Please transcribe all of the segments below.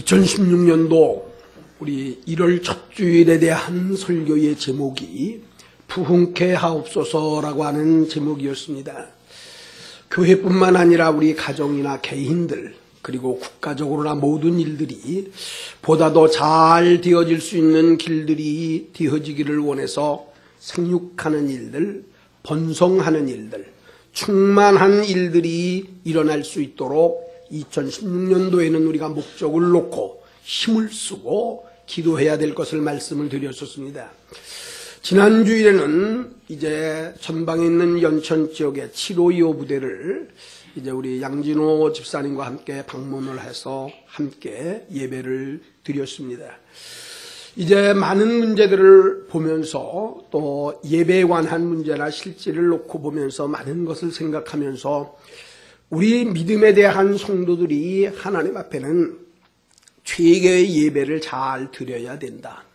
2016년도 우리 1월 첫 주일에 대한 설교의 제목이 부흥케 하옵소서라고 하는 제목이었습니다. 교회뿐만 아니라 우리 가정이나 개인들 그리고 국가적으로나 모든 일들이 보다 더 잘 되어질 수 있는 길들이 되어지기를 원해서 생육하는 일들, 번성하는 일들, 충만한 일들이 일어날 수 있도록 2016년도에는 우리가 목적을 놓고 힘을 쓰고 기도해야 될 것을 말씀을 드렸었습니다. 지난 주일에는 이제 전방에 있는 연천 지역의 7.525 부대를 이제 우리 양진호 집사님과 함께 방문을 해서 함께 예배를 드렸습니다. 이제 많은 문제들을 보면서 또 예배에 관한 문제나 실질을 놓고 보면서 많은 것을 생각하면서 우리 믿음에 대한 성도들이 하나님 앞에는 최고의 예배를 잘 드려야 된다.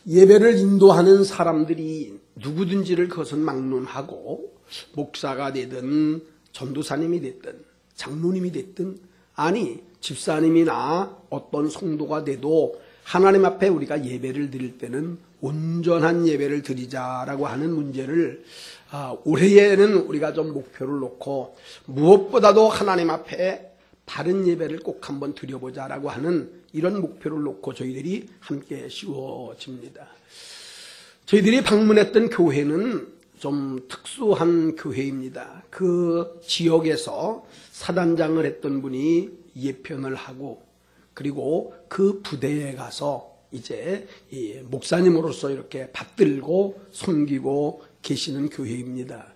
예배를 인도하는 사람들이 누구든지를 그것은 막론하고 목사가 되든 전도사님이 됐든 장로님이 됐든 아니 집사님이나 어떤 성도가 돼도 하나님 앞에 우리가 예배를 드릴 때는 온전한 예배를 드리자라고 하는 문제를 올해에는 우리가 좀 목표를 놓고 무엇보다도 하나님 앞에 바른 예배를 꼭 한번 드려보자라고 하는 이런 목표를 놓고 저희들이 함께 씌워집니다. 저희들이 방문했던 교회는 좀 특수한 교회입니다. 그 지역에서 사단장을 했던 분이 예편을 하고 그리고 그 부대에 가서 이제 목사님으로서 이렇게 받들고 섬기고 계시는 교회입니다.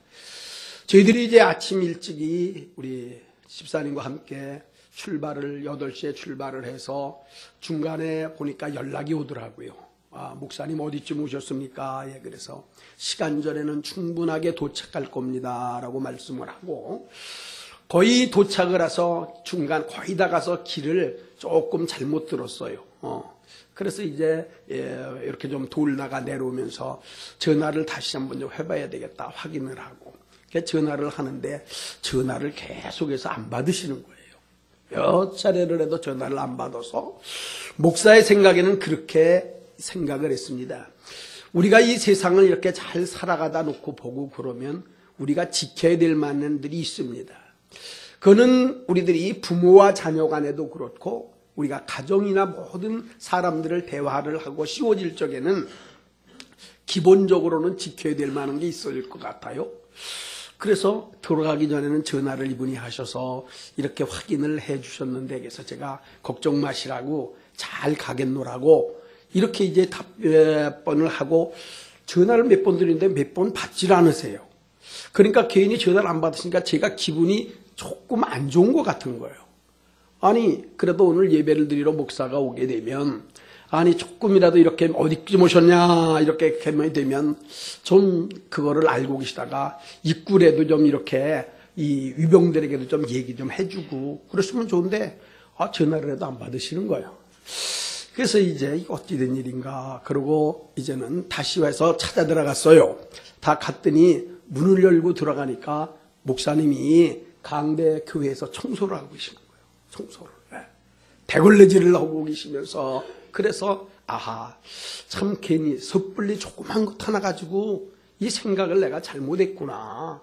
저희들이 이제 아침 일찍이 우리 집사님과 함께 출발을 8시에 출발을 해서 중간에 보니까 연락이 오더라고요. 목사님 어디쯤 오셨습니까? 예, 그래서 시간 전에는 충분하게 도착할 겁니다 라고 말씀을 하고 거의 도착을 해서 중간 거의 다 가서 길을 조금 잘못 들었어요. 그래서 이제 이렇게 좀 돌다가 내려오면서 전화를 다시 한번 좀 해봐야 되겠다 확인을 하고 전화를 하는데 전화를 계속해서 안 받으시는 거예요. 몇 차례를 해도 전화를 안 받아서 목사의 생각에는 그렇게 생각을 했습니다. 우리가 이 세상을 이렇게 잘 살아가다 놓고 보고 그러면 우리가 지켜야 될 만한들이 있습니다. 그거는 우리들이 부모와 자녀 간에도 그렇고 우리가 가정이나 모든 사람들을 대화를 하고 씌워질 적에는 기본적으로는 지켜야 될 만한 게 있을 것 같아요. 그래서 돌아가기 전에는 전화를 이분이 하셔서 이렇게 확인을 해 주셨는데 그래서 제가 걱정 마시라고 잘 가겠노라고 이렇게 이제 답변을 하고 전화를 몇 번 드리는데 몇 번 받질 않으세요. 그러니까 괜히 전화를 안 받으시니까 제가 기분이 조금 안 좋은 것 같은 거예요. 아니 그래도 오늘 예배를 드리러 목사가 오게 되면 아니 조금이라도 이렇게 어디쯤 오셨냐 이렇게 되면 좀 그거를 알고 계시다가 입구라도 좀 이렇게 이 위병들에게도 좀 얘기 좀 해주고 그러시면 좋은데 전화를 해도 안 받으시는 거예요. 그래서 이제 어찌 된 일인가 그러고 이제는 다시 와서 찾아 들어갔어요. 다 갔더니 문을 열고 들어가니까 목사님이 강대 교회에서 청소를 하고 계시는 거예요. 청소를. 대걸레질을 하고 계시면서 그래서 참 괜히 섣불리 조그만 것 하나 가지고 이 생각을 내가 잘못했구나.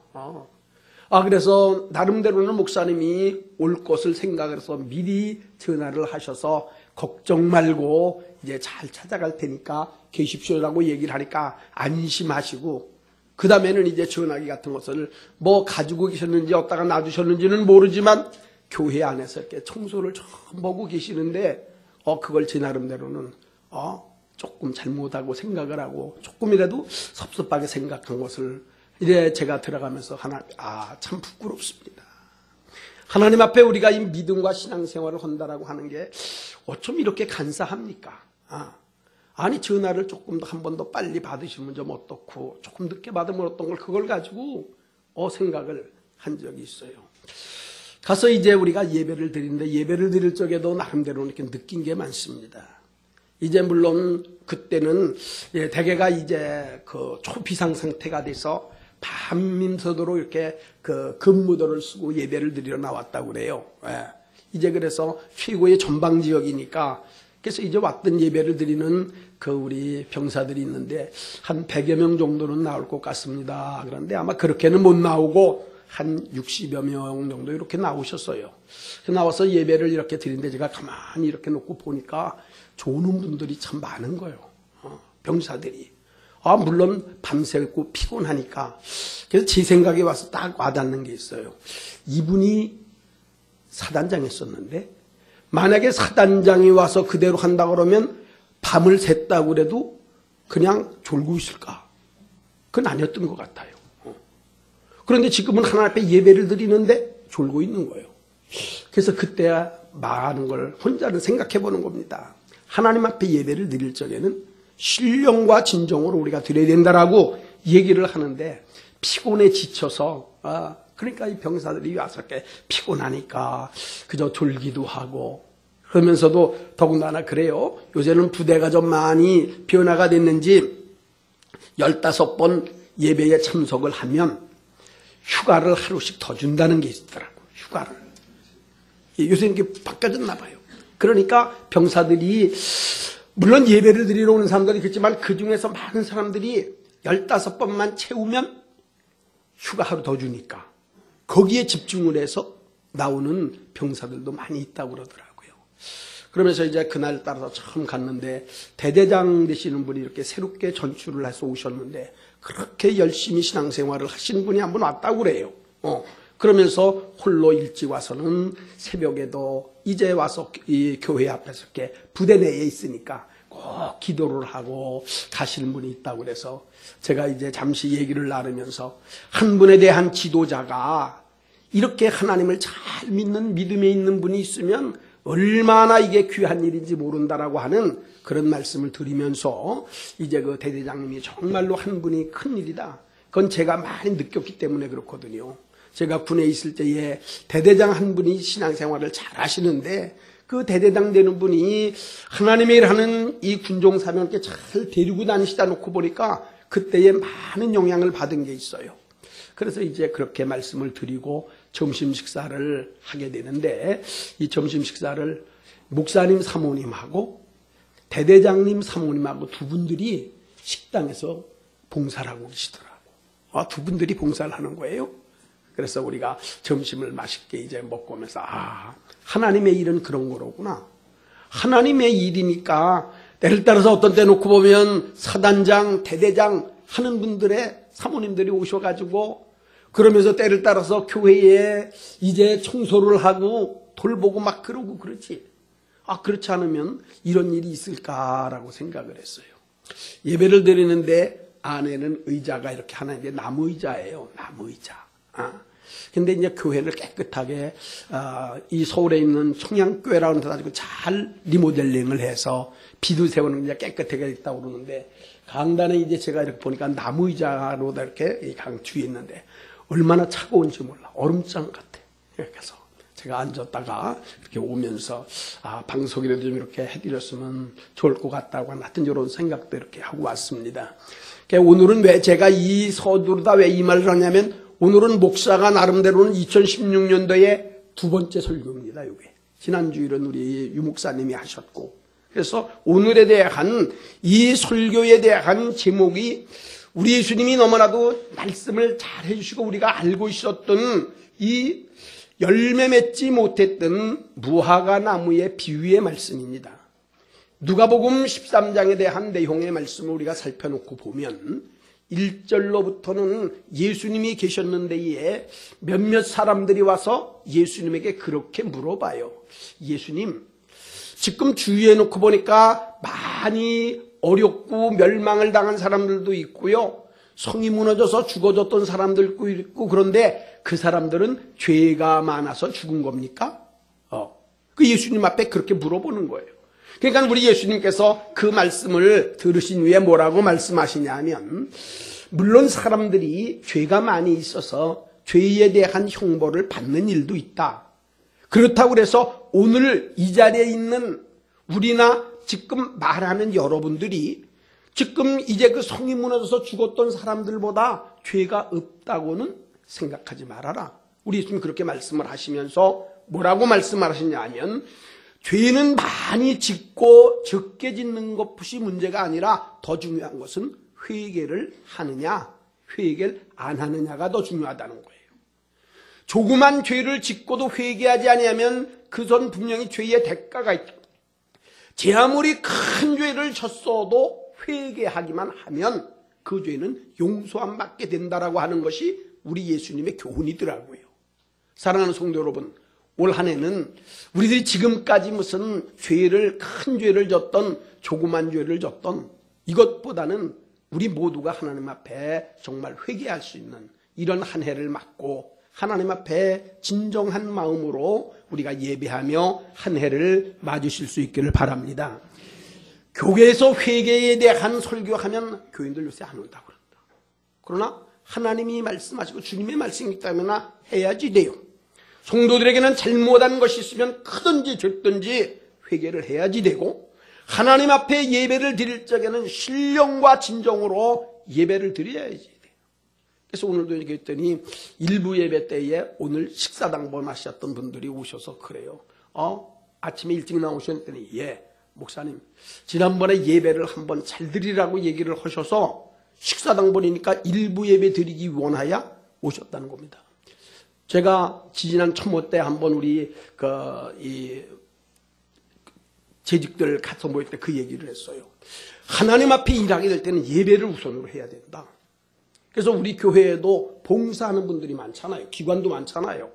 그래서 나름대로는 목사님이 올 것을 생각을 해서 미리 전화를 하셔서 걱정 말고 이제 잘 찾아갈 테니까 계십시오라고 얘기를 하니까 안심하시고 그 다음에는 이제 전화기 같은 것을 뭐 가지고 계셨는지 어디다가 놔두셨는지는 모르지만 교회 안에서 이렇게 청소를 좀 보고 계시는데 그걸 제 나름대로는 조금 잘못하고 생각을 하고 조금이라도 섭섭하게 생각한 것을 이제 제가 들어가면서 참 부끄럽습니다. 하나님 앞에 우리가 이 믿음과 신앙생활을 한다라고 하는 게 어쩜 이렇게 간사합니까? 아니 전화를 조금 더 한 번 더 빨리 받으시면 좀 어떻고 조금 늦게 받으면 어떤 걸 그걸 가지고 생각을 한 적이 있어요. 가서 이제 우리가 예배를 드리는데 예배를 드릴 적에도 나름대로 이렇게 느낀 게 많습니다. 이제 물론 그때는 대개가 이제 그 초비상 상태가 돼서 밤새도록 이렇게 그 근무도를 쓰고 예배를 드리러 나왔다고 그래요. 이제 그래서 최고의 전방지역이니까 그래서 이제 왔던 예배를 드리는 그 우리 병사들이 있는데 한 100여 명 정도는 나올 것 같습니다. 그런데 아마 그렇게는 못 나오고 한 60여 명 정도 이렇게 나오셨어요. 나와서 예배를 이렇게 드리는데 제가 가만히 이렇게 놓고 보니까 좋은 분들이 참 많은 거예요. 병사들이. 물론 밤새고 피곤하니까. 그래서 제 생각에 와서 딱 와닿는 게 있어요. 이분이 사단장이었었는데 만약에 사단장이 와서 그대로 한다 그러면 밤을 샜다고 그래도 그냥 졸고 있을까? 그건 아니었던 것 같아요. 그런데 지금은 하나님 앞에 예배를 드리는데 졸고 있는 거예요. 그래서 그때야 많은 걸 혼자는 생각해 보는 겁니다. 하나님 앞에 예배를 드릴 적에는 신령과 진정으로 우리가 드려야 된다라고 얘기를 하는데 피곤에 지쳐서 그러니까 이 병사들이 와서 이렇게 피곤하니까 그저 졸기도 하고 그러면서도 더군다나 그래요. 요새는 부대가 좀 많이 변화가 됐는지 15번 예배에 참석을 하면 휴가를 하루씩 더 준다는 게 있더라고요. 휴가를. 요새는 이게 바뀌어졌나 봐요. 그러니까 병사들이 물론 예배를 드리러 오는 사람들이 있겠지만 그중에서 많은 사람들이 15번만 채우면 휴가 하루 더 주니까 거기에 집중을 해서 나오는 병사들도 많이 있다고 그러더라고요. 그러면서 이제 그날 따라서 처음 갔는데 대대장 되시는 분이 이렇게 새롭게 전출을 해서 오셨는데 그렇게 열심히 신앙생활을 하시는 분이 한 분 왔다고 그래요. 그러면서 홀로 일찍 와서는 새벽에도 이제 와서 이 교회 앞에서 이렇게 부대 내에 있으니까 꼭 기도를 하고 가시는 분이 있다고 그래서 제가 이제 잠시 얘기를 나누면서 한 분에 대한 지도자가 이렇게 하나님을 잘 믿는 믿음에 있는 분이 있으면 얼마나 이게 귀한 일인지 모른다라고 하는 그런 말씀을 드리면서 이제 그 대대장님이 정말로 한 분이 큰 일이다. 그건 제가 많이 느꼈기 때문에 그렇거든요. 제가 군에 있을 때에 대대장 한 분이 신앙생활을 잘 하시는데 그 대대장 되는 분이 하나님의 일하는 이 군종 사명께 잘 데리고 다니시다 놓고 보니까 그때에 많은 영향을 받은 게 있어요. 그래서 이제 그렇게 말씀을 드리고 점심 식사를 하게 되는데 이 점심 식사를 목사님 사모님하고 대대장님 사모님하고 두 분들이 식당에서 봉사를 하고 계시더라고. 두 분들이 봉사를 하는 거예요. 그래서 우리가 점심을 맛있게 이제 먹고 오면서 하나님의 일은 그런 거로구나. 하나님의 일이니까 때를 따라서 어떤 때 놓고 보면 사단장, 대대장 하는 분들의 사모님들이 오셔가지고 그러면서 때를 따라서 교회에 이제 청소를 하고 돌보고 막 그러고 그러지. 그렇지 않으면 이런 일이 있을까라고 생각을 했어요. 예배를 드리는데 안에는 의자가 이렇게 하나 있는데 나무 의자예요. 나무 의자. 근데 이제 교회를 깨끗하게 이 서울에 있는 청양교회라는 데 가지고 잘 리모델링을 해서 비도 세우는 게 깨끗하게 있다고 그러는데 강단에 이제 제가 이렇게 보니까 나무 의자로 이렇게 이 강 뒤에 있는데 얼마나 차가운지 몰라. 얼음장 같아. 그래서 제가 앉았다가 이렇게 오면서 방송이라도 좀 이렇게 해드렸으면 좋을 것 같다고 하여튼 이런 생각도 이렇게 하고 왔습니다. 오늘은 왜 제가 이 서두르다 왜 이 말을 하냐면 오늘은 목사가 나름대로는 2016년도에 두 번째 설교입니다. 이게 지난주일은 우리 유 목사님이 하셨고 그래서 오늘에 대한 이 설교에 대한 제목이 우리 예수님이 너무나도 말씀을 잘 해주시고 우리가 알고 있었던 이 열매 맺지 못했던 무화과 나무의 비유의 말씀입니다. 누가복음 13장에 대한 내용의 말씀을 우리가 살펴놓고 보면 1절로부터는 예수님이 계셨는데에 몇몇 사람들이 와서 예수님에게 그렇게 물어봐요. 예수님, 지금 주위에 놓고 보니까 많이 어렵고 멸망을 당한 사람들도 있고요. 성이 무너져서 죽어졌던 사람들도 있고 그런데 그 사람들은 죄가 많아서 죽은 겁니까? 그 예수님 앞에 그렇게 물어보는 거예요. 그러니까 우리 예수님께서 그 말씀을 들으신 후에 뭐라고 말씀하시냐면 물론 사람들이 죄가 많이 있어서 죄에 대한 형벌을 받는 일도 있다. 그렇다고 해서 오늘 이 자리에 있는 우리나 지금 말하는 여러분들이 지금 이제 그 성이 무너져서 죽었던 사람들보다 죄가 없다고는 생각하지 말아라. 우리 예수님 그렇게 말씀을 하시면서 뭐라고 말씀하시냐 하면 죄는 많이 짓고 적게 짓는 것이 문제가 아니라 더 중요한 것은 회개를 하느냐 회개를 안 하느냐가 더 중요하다는 거예요. 조그만 죄를 짓고도 회개하지 아니하면 그것은 분명히 죄의 대가가 있다. 제 아무리 큰 죄를 졌어도 회개하기만 하면 그 죄는 용서 안 받게 된다라고 하는 것이 우리 예수님의 교훈이더라고요. 사랑하는 성도 여러분, 올 한 해는 우리들이 지금까지 무슨 큰 죄를 졌던 조그만 죄를 졌던 이것보다는 우리 모두가 하나님 앞에 정말 회개할 수 있는 이런 한 해를 맞고 하나님 앞에 진정한 마음으로 우리가 예배하며 한 해를 맞으실 수 있기를 바랍니다. 교회에서 회개에 대한 설교하면 교인들 요새 안 온다고 그런다. 그러나 하나님이 말씀하시고 주님의 말씀이기 때문에 해야지 돼요. 성도들에게는 잘못한 것이 있으면 크든지 적든지 회개를 해야지 되고 하나님 앞에 예배를 드릴 적에는 신령과 진정으로 예배를 드려야지 돼요. 그래서 오늘도 얘기했더니 일부 예배 때에 오늘 식사당번 하셨던 분들이 오셔서 그래요. 아침에 일찍 나오셨더니 목사님 지난번에 예배를 한번 잘 드리라고 얘기를 하셔서 식사당번이니까 일부 예배 드리기 원하여 오셨다는 겁니다. 제가 지지난 초모 때 한번 우리 재직들 가서 모일 때 그 얘기를 했어요. 하나님 앞에 일하게 될 때는 예배를 우선으로 해야 된다. 그래서 우리 교회에도 봉사하는 분들이 많잖아요. 기관도 많잖아요.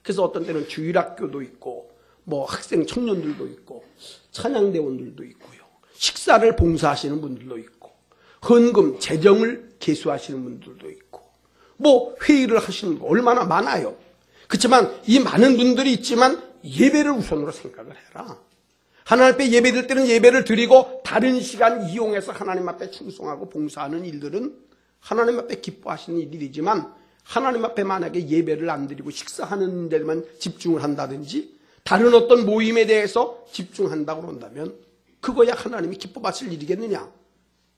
그래서 어떤 때는 주일학교도 있고 뭐 학생 청년들도 있고 찬양대원들도 있고요. 식사를 봉사하시는 분들도 있고 헌금 재정을 계수하시는 분들도 있고 뭐 회의를 하시는 거 얼마나 많아요. 그렇지만 이 많은 분들이 있지만 예배를 우선으로 생각을 해라. 하나님 앞에 예배 드릴 때는 예배를 드리고 다른 시간 이용해서 하나님 앞에 충성하고 봉사하는 일들은 하나님 앞에 기뻐하시는 일이지만 하나님 앞에 만약에 예배를 안 드리고 식사하는 데만 집중을 한다든지 다른 어떤 모임에 대해서 집중한다고 그런다면 그거야 하나님이 기뻐하실 일이겠느냐.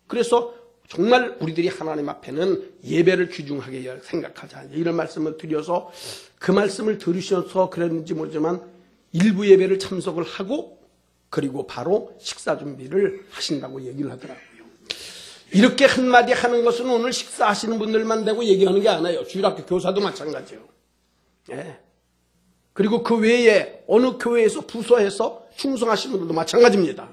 그래서 정말 우리들이 하나님 앞에는 예배를 귀중하게 생각하자 이런 말씀을 드려서 그 말씀을 들으셔서 그랬는지 모르지만 일부 예배를 참석을 하고 그리고 바로 식사 준비를 하신다고 얘기를 하더라고요. 이렇게 한마디 하는 것은 오늘 식사하시는 분들만 되고 얘기하는 게 아니에요. 주일학교 교사도 마찬가지예요. 그리고 그 외에 어느 교회에서 부서에서 충성하시는 분들도 마찬가지입니다.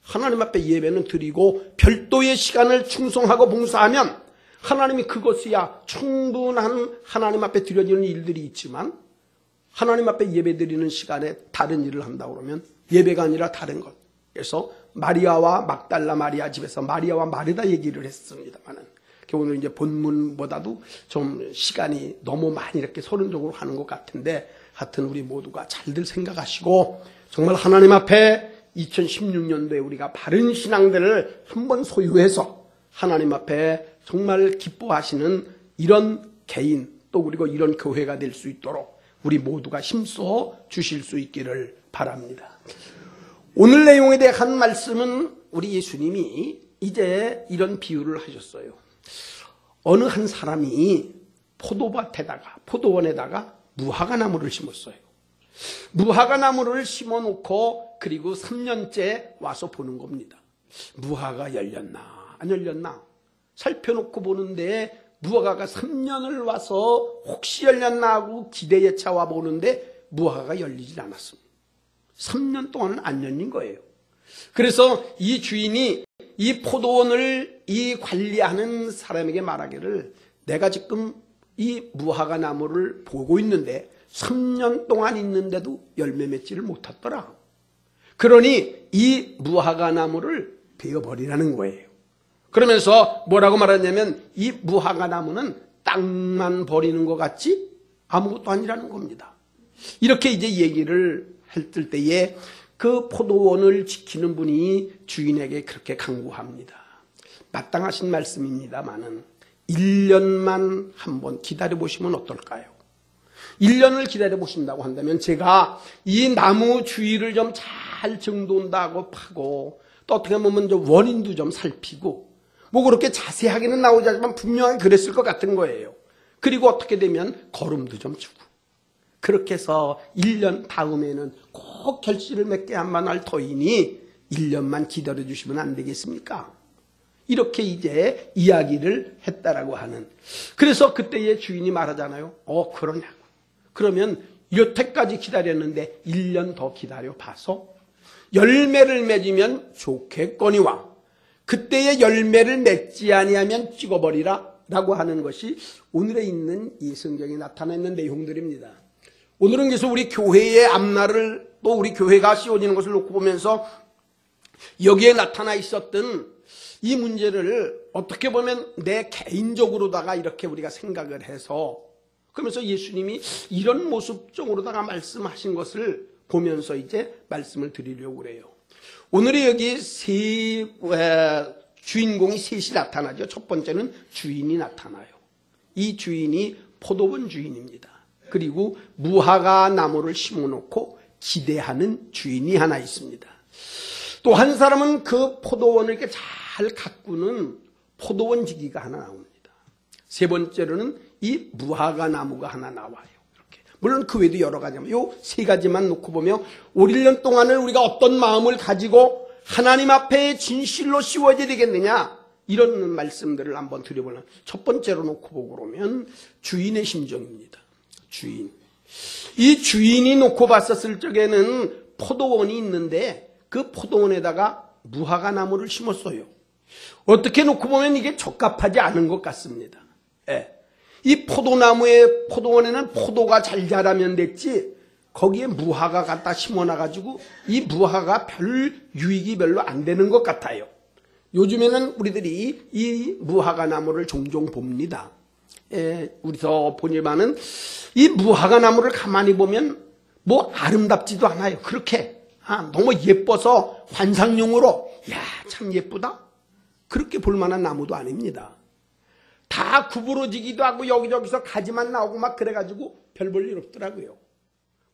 하나님 앞에 예배는 드리고 별도의 시간을 충성하고 봉사하면 하나님이 그것이야 충분한 하나님 앞에 드려지는 일들이 있지만 하나님 앞에 예배 드리는 시간에 다른 일을 한다고 그러면 예배가 아니라 다른 것. 그래서 마리아와 막달라 마리아 집에서 마리아와 마르다 얘기를 했습니다만은 오늘 이제 본문보다도 좀 시간이 너무 많이 이렇게 서론적으로 하는 것 같은데 하여튼 우리 모두가 잘들 생각하시고 정말 하나님 앞에 2016년도에 우리가 바른 신앙들을 한번 소유해서 하나님 앞에 정말 기뻐하시는 이런 개인 또 그리고 이런 교회가 될 수 있도록 우리 모두가 힘써 주실 수 있기를 바랍니다. 오늘 내용에 대한 말씀은 우리 예수님이 이제 이런 비유를 하셨어요. 어느 한 사람이 포도원에다가 무화과나무를 심었어요. 무화과나무를 심어놓고 그리고 3년째 와서 보는 겁니다. 무화과가 열렸나 안 열렸나 살펴놓고 보는데 무화과가 3년을 와서 혹시 열렸나 하고 기대에 차와 보는데 무화과가 열리질 않았습니다. 3년 동안은 안 열린 거예요. 그래서 이 주인이 이 포도원을 이 관리하는 사람에게 말하기를 내가 지금 이 무화과 나무를 보고 있는데 3년 동안 있는데도 열매 맺지를 못했더라. 그러니 이 무화과 나무를 베어버리라는 거예요. 그러면서 뭐라고 말하냐면 이 무화과 나무는 땅만 버리는 것 같지 아무것도 아니라는 겁니다. 이렇게 이제 얘기를 했을 때에 그 포도원을 지키는 분이 주인에게 그렇게 강구합니다. 마땅하신 말씀입니다만은 1년만 한번 기다려보시면 어떨까요? 1년을 기다려보신다고 한다면 제가 이 나무 주위를 좀 잘 정돈하고 파고 또 어떻게 보면 좀 원인도 좀 살피고 뭐 그렇게 자세하게는 나오지 않지만 분명히 그랬을 것 같은 거예요. 그리고 어떻게 되면 거름도 좀 주고 그렇게 해서 1년 다음에는 꼭 결실을 맺게 한만 할 터이니 1년만 기다려 주시면 안 되겠습니까? 이렇게 이제 이야기를 했다라고 하는. 그래서 그때의 주인이 말하잖아요. 그러냐고. 그러면 여태까지 기다렸는데 1년 더 기다려 봐서 열매를 맺으면 좋겠거니와 그때의 열매를 맺지 아니하면 찍어버리라 라고 하는 것이 오늘에 있는 이 성경에 나타나 있는 내용들입니다. 오늘은 그래서 우리 교회의 앞날을 또 우리 교회가 씌워지는 것을 놓고 보면서 여기에 나타나 있었던 이 문제를 어떻게 보면 내 개인적으로다가 이렇게 우리가 생각을 해서 그러면서 예수님이 이런 모습적으로다가 말씀하신 것을 보면서 이제 말씀을 드리려고 그래요. 오늘의 여기 주인공이 셋이 나타나죠. 첫 번째는 주인이 나타나요. 이 주인이 포도원 주인입니다. 그리고 무화과 나무를 심어놓고 기대하는 주인이 하나 있습니다. 또 한 사람은 그 포도원을 이렇게 잘 가꾸는 포도원지기가 하나 나옵니다. 세 번째로는 이 무화과 나무가 하나 나와요. 이렇게. 물론 그 외에도 여러 가지, 요 세 가지만 놓고 보면 올 1년 동안을 우리가 어떤 마음을 가지고 하나님 앞에 진실로 씌워져야 되겠느냐, 이런 말씀들을 한번 드려보려면 첫 번째로 놓고 보고 그러면 주인의 심정입니다. 주인. 이 주인이 놓고 봤었을 적에는 포도원이 있는데 그 포도원에다가 무화과 나무를 심었어요. 어떻게 놓고 보면 이게 적합하지 않은 것 같습니다. 이 포도원에는 포도가 잘 자라면 됐지 거기에 무화과 갖다 심어놔가지고 이 무화과가 별 유익이 별로 안 되는 것 같아요. 요즘에는 우리들이 이 무화과 나무를 종종 봅니다. 우리서 보지만은 이 무화과 나무를 가만히 보면 뭐 아름답지도 않아요. 그렇게 너무 예뻐서 관상용으로 참 예쁘다 그렇게 볼만한 나무도 아닙니다. 다 구부러지기도 하고 여기저기서 가지만 나오고 막 그래가지고 별 볼 일 없더라고요.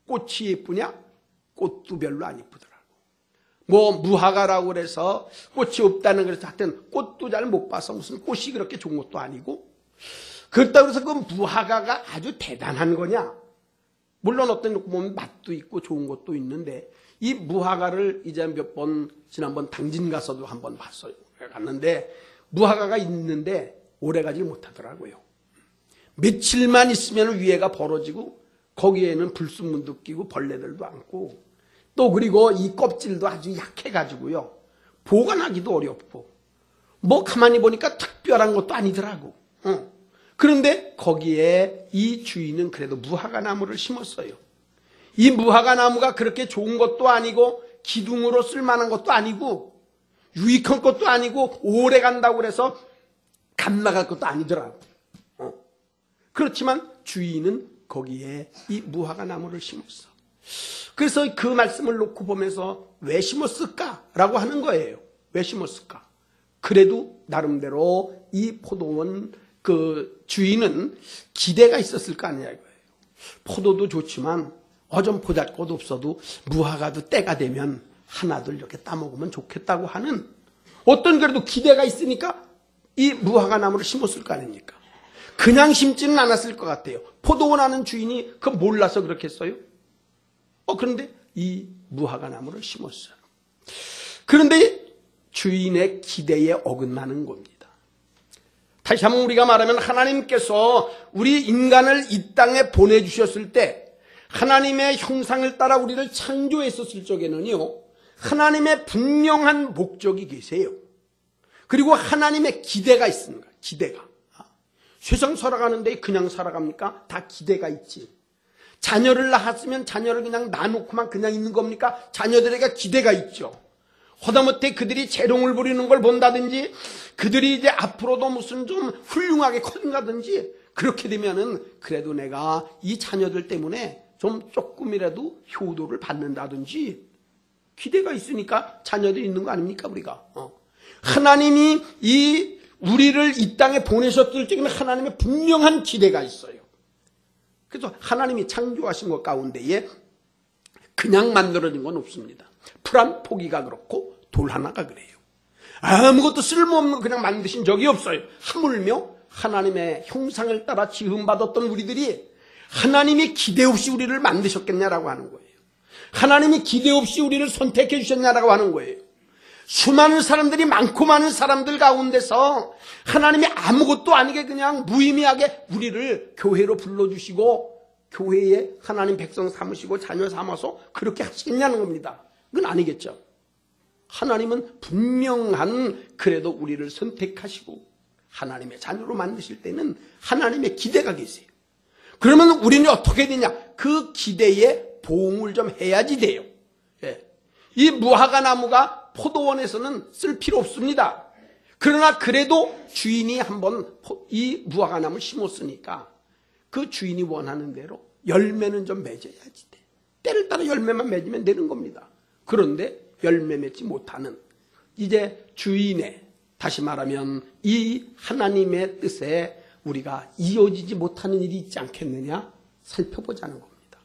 꽃이 예쁘냐? 꽃도 별로 안 예쁘더라고. 뭐 무화과라고 그래서 꽃이 없다는 그래서 하여튼 꽃도 잘 못 봐서 무슨 꽃이 그렇게 좋은 것도 아니고, 그렇다고 해서 그 무화과가 아주 대단한 거냐? 물론 어떤 거 보면 맛도 있고 좋은 것도 있는데, 이 무화과를 이제 지난번 당진 가서도 한번 봤어요. 갔는데 무화과가 있는데 오래 가지 못하더라고요. 며칠만 있으면 위에가 벌어지고 거기에는 불순물도 끼고 벌레들도 많고, 또 그리고 이 껍질도 아주 약해가지고요 보관하기도 어렵고, 뭐 가만히 보니까 특별한 것도 아니더라고. 그런데 거기에 이 주인은 그래도 무화과 나무를 심었어요. 이 무화과 나무가 그렇게 좋은 것도 아니고 기둥으로 쓸만한 것도 아니고 유익한 것도 아니고 오래 간다고 그래서 갓나갈 것도 아니더라고. 그렇지만 주인은 거기에 이 무화과 나무를 심었어. 그래서 그 말씀을 놓고 보면서 왜 심었을까라고 하는 거예요. 왜 심었을까? 그래도 나름대로 이 포도원 그 주인은 기대가 있었을 거 아니냐 이거예요. 포도도 좋지만 어좀 보잘것 없어도 무화과도 때가 되면 하나둘 이렇게 따먹으면 좋겠다고 하는 어떤 그래도 기대가 있으니까 이 무화과 나무를 심었을 거 아닙니까? 그냥 심지는 않았을 것 같아요. 포도원 하는 주인이 그거 몰라서 그렇게 했어요? 그런데 이 무화과 나무를 심었어요. 그런데 주인의 기대에 어긋나는 겁니다. 다시 한번 우리가 말하면 하나님께서 우리 인간을 이 땅에 보내주셨을 때 하나님의 형상을 따라 우리를 창조했었을 적에는요 하나님의 분명한 목적이 계세요. 그리고 하나님의 기대가 있습니다. 기대가. 세상 살아가는데 그냥 살아갑니까? 다 기대가 있지. 자녀를 낳았으면 자녀를 그냥 놔놓고만 그냥 있는 겁니까? 자녀들에게 기대가 있죠. 허다못해 그들이 재롱을 부리는 걸 본다든지 그들이 이제 앞으로도 무슨 좀 훌륭하게 커진다든지 그렇게 되면은 그래도 내가 이 자녀들 때문에 좀 조금이라도 효도를 받는다든지 기대가 있으니까 자녀들이 있는 거 아닙니까 우리가? 하나님이 우리를 이 땅에 보내셨을 적에는 하나님의 분명한 기대가 있어요. 그래서 하나님이 창조하신 것 가운데에 그냥 만들어진 건 없습니다. 풀 한 포기가 그렇고 돌 하나가 그래요. 아무것도 쓸모없는 그냥 만드신 적이 없어요. 하물며 하나님의 형상을 따라 지음받았던 우리들이 하나님이 기대 없이 우리를 만드셨겠냐라고 하는 거예요. 하나님이 기대 없이 우리를 선택해 주셨냐라고 하는 거예요. 수많은 사람들이 많고 많은 사람들 가운데서 하나님이 아무것도 아니게 그냥 무의미하게 우리를 교회로 불러주시고 교회에 하나님 백성 삼으시고 자녀 삼아서 그렇게 하시겠냐는 겁니다. 그건 아니겠죠. 하나님은 분명한 그래도 우리를 선택하시고 하나님의 자녀로 만드실 때는 하나님의 기대가 계세요. 그러면 우리는 어떻게 되냐? 그 기대에 보응을 좀 해야지 돼요. 예. 이 무화과 나무가 포도원에서는 쓸 필요 없습니다. 그러나 그래도 주인이 한번 이 무화과 나무를 심었으니까 그 주인이 원하는 대로 열매는 좀 맺어야지 돼. 때를 따라 열매만 맺으면 되는 겁니다. 그런데 열매 맺지 못하는 이제 주인의, 다시 말하면 이 하나님의 뜻에 우리가 이어지지 못하는 일이 있지 않겠느냐 살펴보자는 겁니다.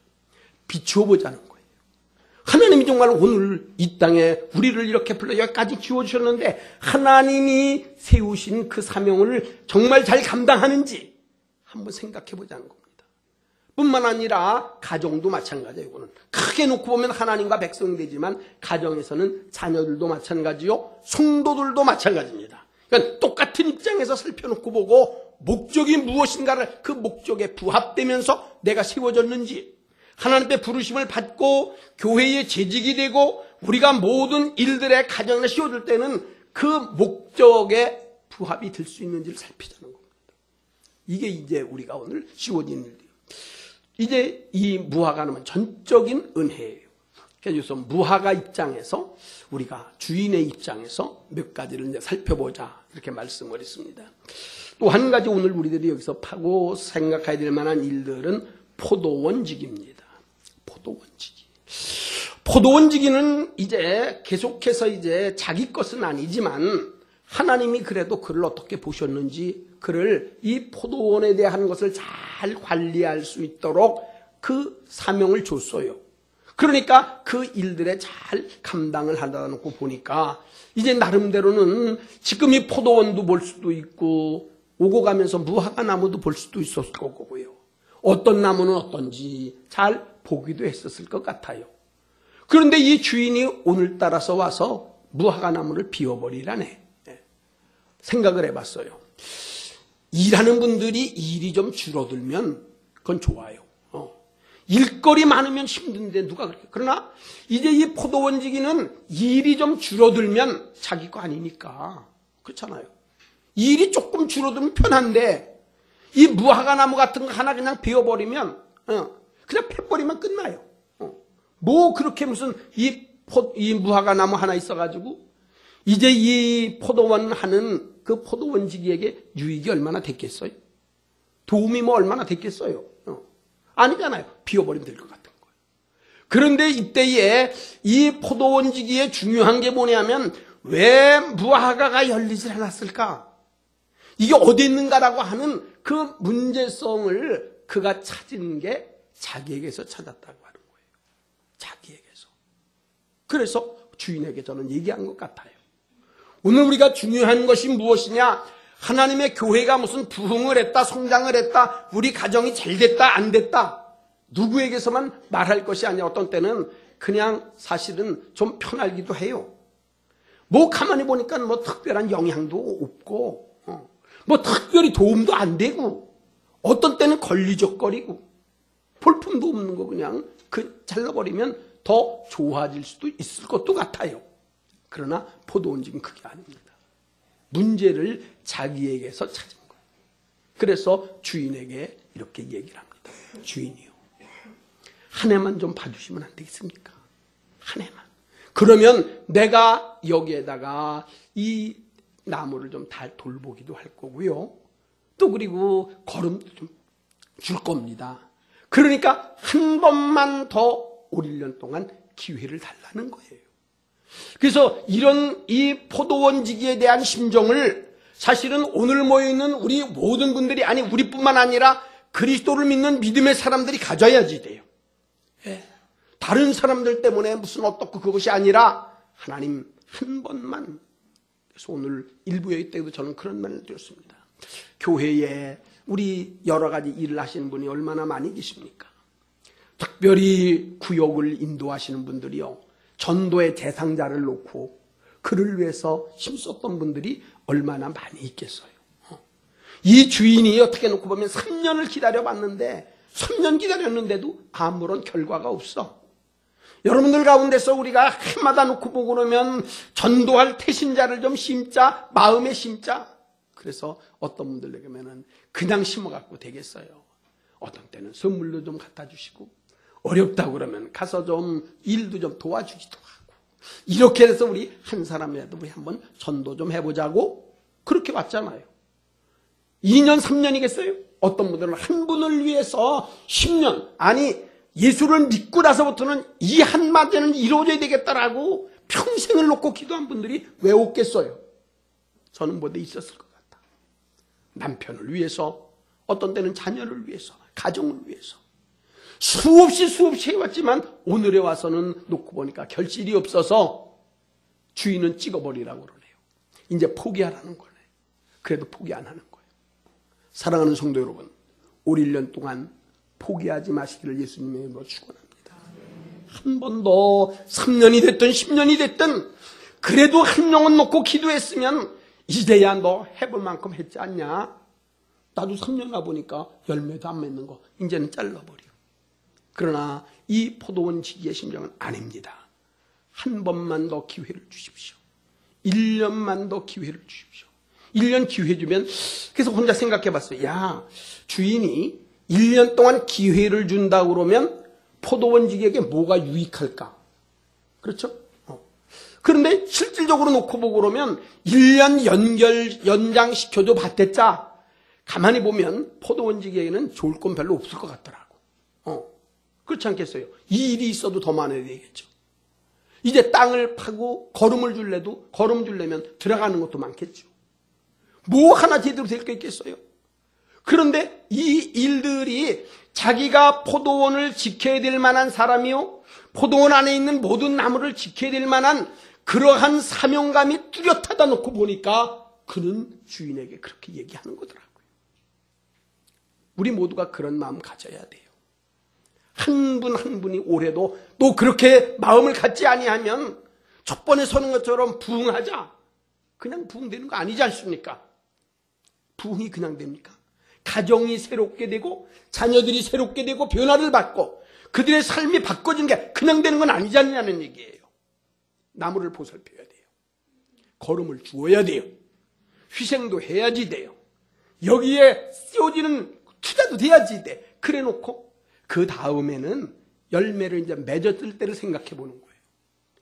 비추어 보자는 거예요. 하나님이 정말 오늘 이 땅에 우리를 이렇게 불러 여기까지 키워주셨는데 하나님이 세우신 그 사명을 정말 잘 감당하는지 한번 생각해 보자는 겁니다. 뿐만 아니라 가정도 마찬가지예요. 이거는 크게 놓고 보면 하나님과 백성이 되지만 가정에서는 자녀들도 마찬가지요, 성도들도 마찬가지입니다. 그러니까 똑같은 입장에서 살펴놓고 보고 목적이 무엇인가를 그 목적에 부합되면서 내가 세워졌는지, 하나님의 부르심을 받고 교회에 재직이 되고 우리가 모든 일들의 가정에 씌워줄 때는 그 목적에 부합이 될 수 있는지를 살피자는 겁니다. 이게 이제 우리가 오늘 씌워진 일이에요. 이제 이 무화과는 전적인 은혜예요. 그래서 무화과 입장에서 우리가 주인의 입장에서 몇 가지를 이제 살펴보자 이렇게 말씀을 했습니다. 또 한 가지 오늘 우리들이 여기서 파고 생각해야 될 만한 일들은 포도원지기입니다. 포도원지기. 포도원지기는 이제 계속해서 이제 자기 것은 아니지만 하나님이 그래도 그를 어떻게 보셨는지 그를 이 포도원에 대한 것을 잘 관리할 수 있도록 그 사명을 줬어요. 그러니까 그 일들에 잘 감당을 하다 놓고 보니까 이제 나름대로는 지금 이 포도원도 볼 수도 있고 오고 가면서 무화과 나무도 볼 수도 있었을 거고요. 어떤 나무는 어떤지 잘 보기도 했었을 것 같아요. 그런데 이 주인이 오늘따라서 와서 무화과 나무를 비워버리라네. 생각을 해봤어요. 일하는 분들이 일이 좀 줄어들면 그건 좋아요. 일거리 많으면 힘든데 누가 그렇게. 그러나 이제 이 포도원지기는 일이 좀 줄어들면 자기 거 아니니까. 그렇잖아요. 일이 조금 줄어들면 편한데 이 무화과 나무 같은 거 하나 그냥 베어버리면 그냥 패버리면 끝나요. 뭐 그렇게 무슨 이 무화과 나무 하나 있어가지고 이제 이 포도원 하는 그 포도원지기에게 유익이 얼마나 됐겠어요? 도움이 뭐 얼마나 됐겠어요? 아니잖아요. 비워버리면 될 것 같은 거예요. 그런데 이때에 이 포도원지기의 중요한 게 뭐냐면 왜 무화과가 열리질 않았을까? 이게 어디 있는가라고 하는 그 문제성을 그가 찾은 게 자기에게서 찾았다고 하는 거예요. 자기에게서. 그래서 주인에게 저는 얘기한 것 같아요. 오늘 우리가 중요한 것이 무엇이냐? 하나님의 교회가 무슨 부흥을 했다, 성장을 했다, 우리 가정이 잘 됐다, 안 됐다. 누구에게서만 말할 것이 아니라 어떤 때는 그냥 사실은 좀 편하기도 해요. 뭐 가만히 보니까 뭐 특별한 영향도 없고, 뭐 특별히 도움도 안 되고, 어떤 때는 걸리적거리고, 볼품도 없는 거 그냥 잘라버리면 더 좋아질 수도 있을 것도 같아요. 그러나 포도원지기는 그게 아닙니다. 문제를 자기에게서 찾은 거예요. 그래서 주인에게 이렇게 얘기를 합니다. 주인이요, 한 해만 좀 봐주시면 안 되겠습니까? 한 해만. 그러면 내가 여기에다가 이 나무를 좀 다 돌보기도 할 거고요. 또 그리고 거름도 좀 줄 겁니다. 그러니까 한 번만 더 올 1년 동안 기회를 달라는 거예요. 그래서 이런 이 포도원지기에 대한 심정을 사실은 오늘 모여있는 우리 모든 분들이, 아니 우리뿐만 아니라 그리스도를 믿는 믿음의 사람들이 가져야지 돼요. 예. 다른 사람들 때문에 무슨 어떻고 그것이 아니라 하나님 한 번만. 그래서 오늘 일부회 때도 저는 그런 말을 드렸습니다. 교회에 우리 여러 가지 일을 하시는 분이 얼마나 많이 계십니까? 특별히 구역을 인도하시는 분들이요, 전도의 대상자를 놓고 그를 위해서 힘썼던 분들이 얼마나 많이 있겠어요. 이 주인이 어떻게 놓고 보면 3년을 기다려봤는데 3년 기다렸는데도 아무런 결과가 없어. 여러분들 가운데서 우리가 해마다 놓고 보고 그러면 전도할 태신자를 좀 심자, 마음에 심자. 그래서 어떤 분들에게는 그냥 심어갖고 되겠어요. 어떤 때는 선물도 좀 갖다 주시고, 어렵다고 그러면 가서 좀 일도 좀 도와주기도 하고, 이렇게 해서 우리 한 사람이라도 우리 한번 전도 좀 해보자고 그렇게 왔잖아요. 2년, 3년이겠어요? 어떤 분들은 한 분을 위해서 10년, 아니 예수를 믿고 나서부터는 이 한마디는 이루어져야 되겠다라고 평생을 놓고 기도한 분들이 왜 없겠어요? 저는 뭐든 있었을 것 같다. 남편을 위해서, 어떤 때는 자녀를 위해서, 가정을 위해서 수없이 해왔지만 오늘에 와서는 놓고 보니까 결실이 없어서 주인은 찍어버리라고 그러네요. 이제 포기하라는 거네. 그래도 포기 안 하는 거예요. 사랑하는 성도 여러분, 올 1년 동안 포기하지 마시기를 예수님의 이름으로 축원합니다. 한 번도 3년이 됐든 10년이 됐든 그래도 한 영혼 놓고 기도했으면 이제야 너 해볼 만큼 했지 않냐? 나도 3년 와보니까 열매도 안 맺는 거 이제는 잘라버려. 그러나 이 포도원 지기의 심정은 아닙니다. 한 번만 더 기회를 주십시오. 1년만 더 기회를 주십시오. 1년 기회 주면, 그래서 혼자 생각해 봤어요. 야, 주인이 1년 동안 기회를 준다고 그러면 포도원 지기에게 뭐가 유익할까? 그렇죠? 그런데 실질적으로 놓고 보고 그러면 1년 연장시켜줘 봤댔자 가만히 보면 포도원 지기에게는 좋을 건 별로 없을 것 같더라고. 그렇지 않겠어요? 이 일이 있어도 더 많아야 되겠죠. 이제 땅을 파고 거름을 줄래도 거름 주려면 들어가는 것도 많겠죠. 뭐 하나 제대로 될 게 있겠어요? 그런데 이 일들이 자기가 포도원을 지켜야 될 만한 사람이요, 포도원 안에 있는 모든 나무를 지켜야 될 만한 그러한 사명감이 뚜렷하다 놓고 보니까 그는 주인에게 그렇게 얘기하는 거더라고요. 우리 모두가 그런 마음 가져야 돼요. 한 분 한 분이 올해도 또 그렇게 마음을 갖지 아니하면 첫 번에 서는 것처럼 부흥하자. 그냥 부흥되는 거 아니지 않습니까? 부흥이 그냥 됩니까? 가정이 새롭게 되고 자녀들이 새롭게 되고 변화를 받고 그들의 삶이 바꿔지는 게 그냥 되는 건 아니지 않냐는 얘기예요. 나무를 보살펴야 돼요. 거름을 주어야 돼요. 희생도 해야지 돼요. 여기에 씌워지는 투자도 돼야지 돼. 그래 놓고 그 다음에는 열매를 이제 맺었을 때를 생각해 보는 거예요.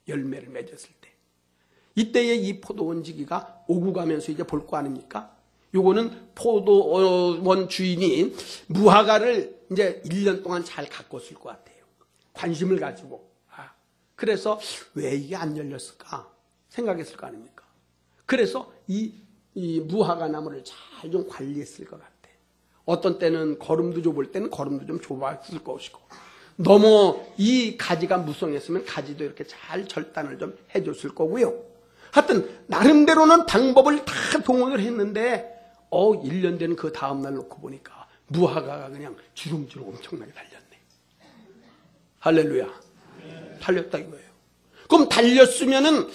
열매를 맺었을 때. 이때에 이 포도원 지기가 오고 가면서 이제 볼 거 아닙니까? 요거는 포도원 주인이 무화과를 이제 1년 동안 잘 가꿨을 것 같아요. 관심을 가지고. 그래서 왜 이게 안 열렸을까? 생각했을 거 아닙니까? 그래서 이 무화과 나무를 잘 좀 관리했을 것 같아요. 어떤 때는 거름도 좁을 때는 거름도 좀 좁았을 것이고, 너무 이 가지가 무성했으면 가지도 이렇게 잘 절단을 좀 해줬을 거고요. 하여튼 나름대로는 방법을 다 동원을 했는데 1년 된 그 다음날 놓고 보니까 무화과가 그냥 주름주름 엄청나게 달렸네. 할렐루야. 달렸다 이거예요. 그럼 달렸으면은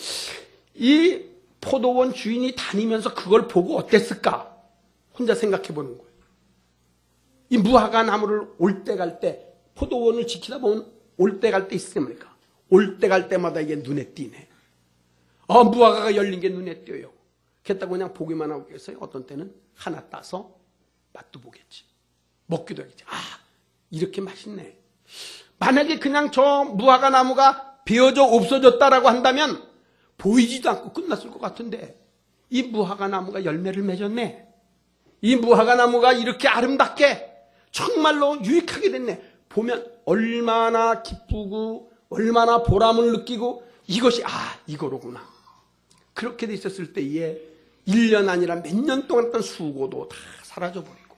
이 포도원 주인이 다니면서 그걸 보고 어땠을까? 혼자 생각해 보는 거예요. 이 무화과 나무를 올 때 갈 때, 포도원을 지키다 보면 올 때 갈 때 있습니까? 올 때 갈 때마다 이게 눈에 띄네. 무화과가 열린 게 눈에 띄어요. 그렇다고 그냥 보기만 하고 있겠어요? 어떤 때는 하나 따서 맛도 보겠지. 먹기도 하겠지. 이렇게 맛있네. 만약에 그냥 저 무화과 나무가 베어져 없어졌다라고 한다면 보이지도 않고 끝났을 것 같은데, 이 무화과 나무가 열매를 맺었네. 이 무화과 나무가 이렇게 아름답게 정말로 유익하게 됐네. 보면 얼마나 기쁘고 얼마나 보람을 느끼고 이것이 이거로구나. 그렇게 돼 있었을 때에 1년 아니라 몇 년 동안 했던 수고도 다 사라져버리고,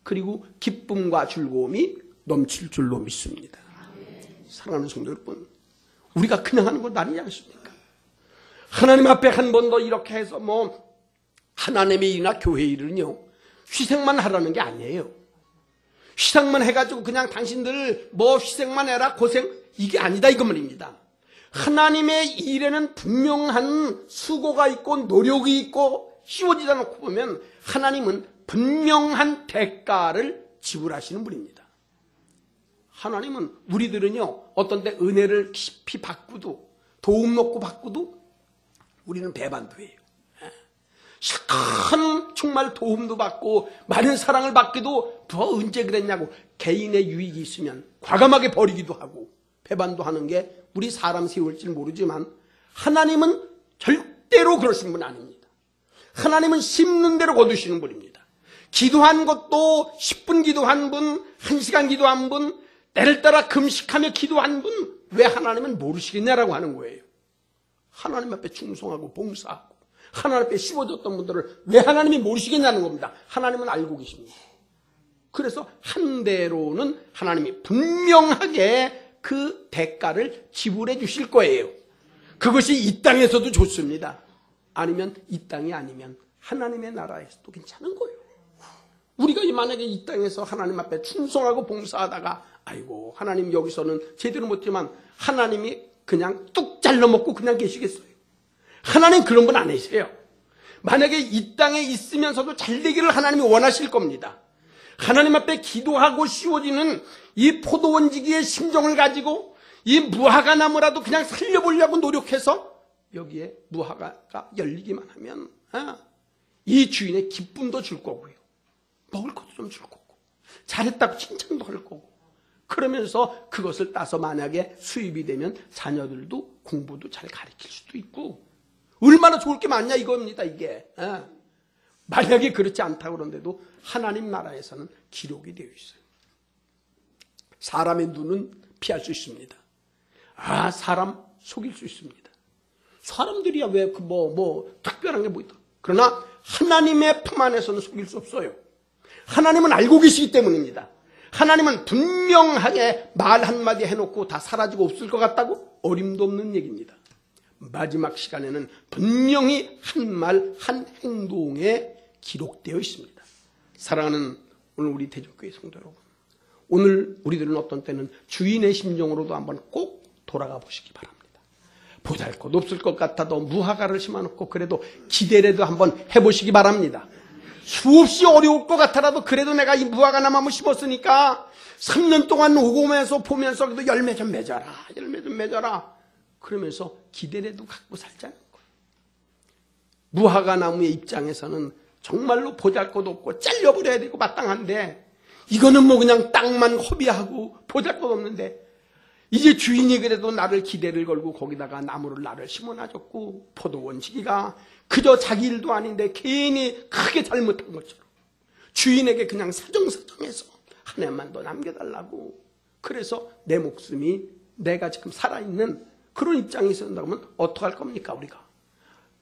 그리고 기쁨과 즐거움이 넘칠 줄로 믿습니다. 사랑하는 성도 여러분, 우리가 그냥 하는 건 아니지 않습니까? 하나님 앞에 한 번 더 이렇게 해서 하나님의 일이나 교회 일은요, 희생만 하라는 게 아니에요. 희생만 해가지고 그냥 당신들 뭐 희생만 해라 고생 이게 아니다 이거 말입니다. 하나님의 일에는 분명한 수고가 있고 노력이 있고 씌워지다 놓고 보면 하나님은 분명한 대가를 지불하시는 분입니다. 하나님은 우리들은요 어떤 때 은혜를 깊이 받고도 도움 놓고 받고도 우리는 배반도예요. 실컷 정말 도움도 받고 많은 사랑을 받기도 더 언제 그랬냐고 개인의 유익이 있으면 과감하게 버리기도 하고 배반도 하는 게 우리 사람 세울지는 모르지만 하나님은 절대로 그러신 분 아닙니다. 하나님은 심는 대로 거두시는 분입니다. 기도한 것도 10분 기도한 분, 1시간 기도한 분, 때를 따라 금식하며 기도한 분 왜 하나님은 모르시겠냐라고 하는 거예요. 하나님 앞에 충성하고 봉사하고 하나님 앞에 씌워줬던 분들을 왜 하나님이 모르시겠냐는 겁니다. 하나님은 알고 계십니다. 그래서 한 대로는 하나님이 분명하게 그 대가를 지불해 주실 거예요. 그것이 이 땅에서도 좋습니다. 아니면 이 땅이 아니면 하나님의 나라에서도 괜찮은 거예요. 우리가 만약에 이 땅에서 하나님 앞에 충성하고 봉사하다가 아이고 하나님 여기서는 제대로 못지만 하나님이 그냥 뚝 잘라먹고 그냥 계시겠어요? 하나님 그런 분 아니세요. 만약에 이 땅에 있으면서도 잘 되기를 하나님이 원하실 겁니다. 하나님 앞에 기도하고 씌워지는 이 포도원지기의 심정을 가지고 이 무화과 나무라도 그냥 살려보려고 노력해서 여기에 무화과가 열리기만 하면 이 주인의 기쁨도 줄 거고요. 먹을 것도 좀 줄 거고 잘했다고 칭찬도 할 거고 그러면서 그것을 따서 만약에 수입이 되면 자녀들도 공부도 잘 가르칠 수도 있고 얼마나 좋을 게 많냐 이겁니다 이게. 만약에 그렇지 않다고 그러는데도 하나님 나라에서는 기록이 되어 있어요. 사람의 눈은 피할 수 있습니다. 사람 속일 수 있습니다. 사람들이야 왜 특별한 게 뭐 있다. 그러나 하나님의 품 안에서는 속일 수 없어요. 하나님은 알고 계시기 때문입니다. 하나님은 분명하게 말 한마디 해놓고 다 사라지고 없을 것 같다고 어림도 없는 얘기입니다. 마지막 시간에는 분명히 한 말, 한 행동에 기록되어 있습니다. 사랑하는 오늘 우리 대전교회 성도 여러분, 오늘 우리들은 어떤 때는 주인의 심정으로도 한번 꼭 돌아가 보시기 바랍니다. 보잘것 없을 것 같아도 무화과를 심어놓고 그래도 기대라도 한번 해보시기 바랍니다. 수없이 어려울 것 같아라도 그래도 내가 이 무화과 나무 한번 심었으니까 3년 동안 오고면서 보면서 그래도 열매 좀 맺어라, 열매 좀 맺어라 그러면서 기대라도 갖고 살자는 거예요. 무화과 나무의 입장에서는 정말로 보잘것 없고 잘려버려야 되고 마땅한데 이거는 뭐 그냥 땅만 허비하고 보잘것 없는데 이제 주인이 그래도 나를 기대를 걸고 거기다가 나무를 나를 심어놔줬고 포도원지기가 그저 자기 일도 아닌데 괜히 크게 잘못한 것처럼 주인에게 그냥 사정사정해서 한 해만 더 남겨달라고 그래서 내 목숨이 내가 지금 살아있는 그런 입장이 있었다면 어떡할 겁니까 우리가.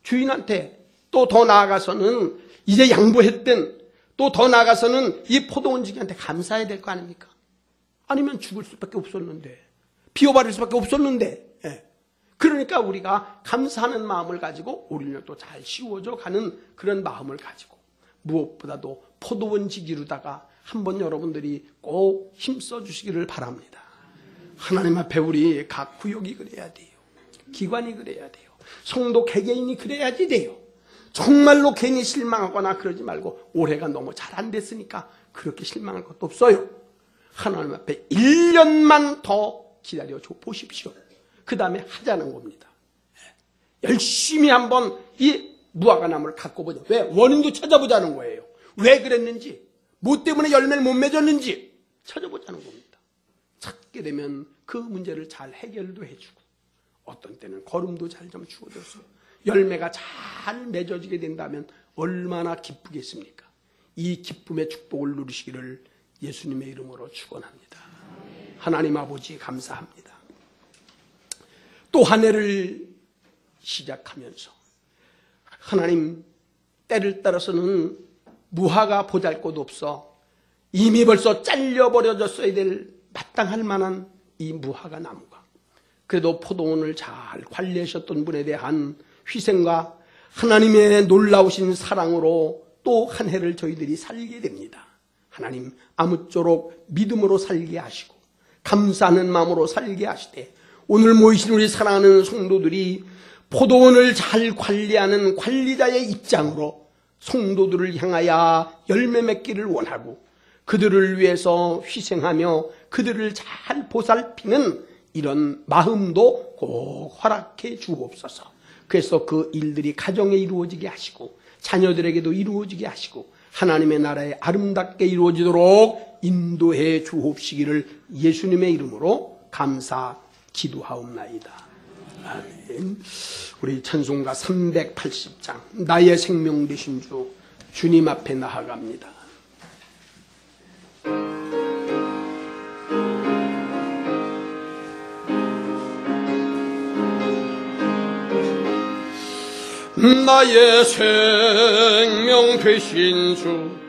주인한테 또 더 나아가서는 이제 양보했던 또 더 나아가서는 이 포도원지기한테 감사해야 될 거 아닙니까. 아니면 죽을 수밖에 없었는데 비워버릴 수밖에 없었는데 그러니까 우리가 감사하는 마음을 가지고 우리를 또 잘 씌워줘 가는 그런 마음을 가지고 무엇보다도 포도원지기로다가 한번 여러분들이 꼭 힘써 주시기를 바랍니다. 하나님 앞에 우리 각 구역이 그래야 돼요. 기관이 그래야 돼요. 성도 개개인이 그래야지 돼요. 정말로 괜히 실망하거나 그러지 말고 올해가 너무 잘 안 됐으니까 그렇게 실망할 것도 없어요. 하나님 앞에 1년만 더 기다려 보십시오. 그 다음에 하자는 겁니다. 열심히 한번 이 무화과 나무를 갖고 보자. 왜? 원인도 찾아보자는 거예요. 왜 그랬는지, 뭐 때문에 열매를 못 맺었는지 찾아보자는 겁니다. 찾게 되면 그 문제를 잘 해결도 해주고 어떤 때는 거름도 잘 좀 주어줘서 열매가 잘 맺어지게 된다면 얼마나 기쁘겠습니까? 이 기쁨의 축복을 누리시기를 예수님의 이름으로 축원합니다. 하나님 아버지 감사합니다. 또 한 해를 시작하면서 하나님 때를 따라서는 무화과 보잘것 없어 이미 벌써 잘려버려졌어야 될 마땅할 만한 이 무화과 나무가 그래도 포도원을 잘 관리하셨던 분에 대한 희생과 하나님의 놀라우신 사랑으로 또 한 해를 저희들이 살게 됩니다. 하나님 아무쪼록 믿음으로 살게 하시고 감사하는 마음으로 살게 하시되 오늘 모이신 우리 사랑하는 성도들이 포도원을 잘 관리하는 관리자의 입장으로 성도들을 향하여 열매 맺기를 원하고 그들을 위해서 희생하며 그들을 잘 보살피는 이런 마음도 꼭 허락해 주옵소서. 그래서 그 일들이 가정에 이루어지게 하시고 자녀들에게도 이루어지게 하시고 하나님의 나라에 아름답게 이루어지도록 인도해 주옵시기를 예수님의 이름으로 감사 기도하옵나이다. 아멘. 우리 찬송가 380장 나의 생명 되신 주 주님 앞에 나아갑니다. 나의 생명 되신 주